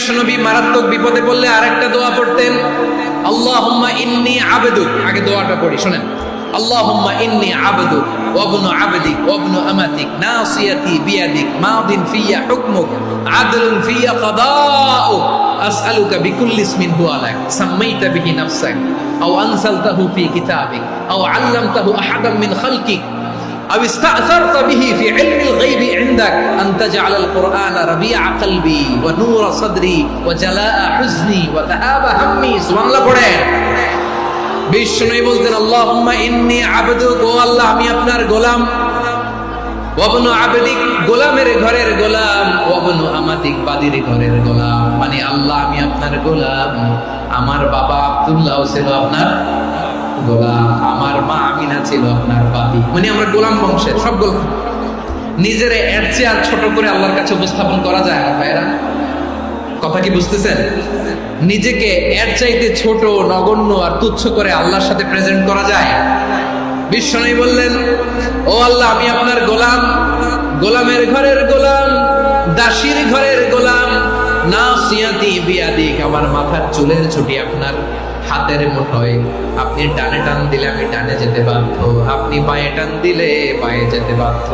বিশ্বনবী মারাত্মক বিপদে পড়লে আরেকটা দোয়া পড়তেন, আল্লাহুম্মা ইন্নী আবদুক। আগে দোয়াটা পড়ি, শুনেন। আল্লাহুম্মা ইন্নী আবদুক ওয়া ইবনু আবদিক ওয়া ইবনু আমাতিক নাসিয়াতি বিয়াদিক মাদিন ফিয়া হুকমুক আদলুন ফিয়া কাদাউক আসআলুকা বিকুল্লি ইসমিন হুয়া লাক সাম্মাইতা বিহি নাফসাক আও আনসালতাহু ফি কিতাবিক আও আল্লামতাহু আহাদাম মিন খালকিক أو استأثرت به في علم الغيب عندك أن تجعل القرآن ربيع قلبي ونور صدري وجلاء حزني وذهاب همي سبحان الله পড়েন। বিষ্ণু বলতেন আল্লাহুম্মা ইন্নী আবদুক, ও আল্লাহ আমি আপনার গোলাম, ওয়াবনু আবদিক গোলামের ঘরের গোলাম, ওয়াবনু আমাতিক বাদির ঘরের গোলাম। মানে আল্লাহ আমি আপনার গোলাম, আমার বাবা আব্দুল্লাহ ছিল আপনার গোলাম, আমার মা আমিনা ছিল আপনার বাদী। মানে আমরা গোলাম বংশের সব গোলাম। নিজেরে এর চেয়ে আর ছোট করে আল্লাহর কাছে উপস্থাপন করা যায় না ভাইরা, কথা কি বুঝতেছেন? নিজেকে এর চাইতে ছোট, নগণ্য আর তুচ্ছ করে আল্লাহর সাথে প্রেজেন্ট করা যায়? বিষ্ণু বললেন, ও আল্লাহ আমি আপনার গোলাম, গোলামের ঘরের গোলাম, দাসীর ঘরের গোলাম, নাসিয়াতি বিয়াদিক আমার মাথার চুলের ছুটি আপনার হাতের মুঠোয়, আপনি ডানে টান দিলে আমি ডানে যেতে বাধ্য, আপনি বাঁয়ে টান দিলে বাঁয়ে যেতে বাধ্য।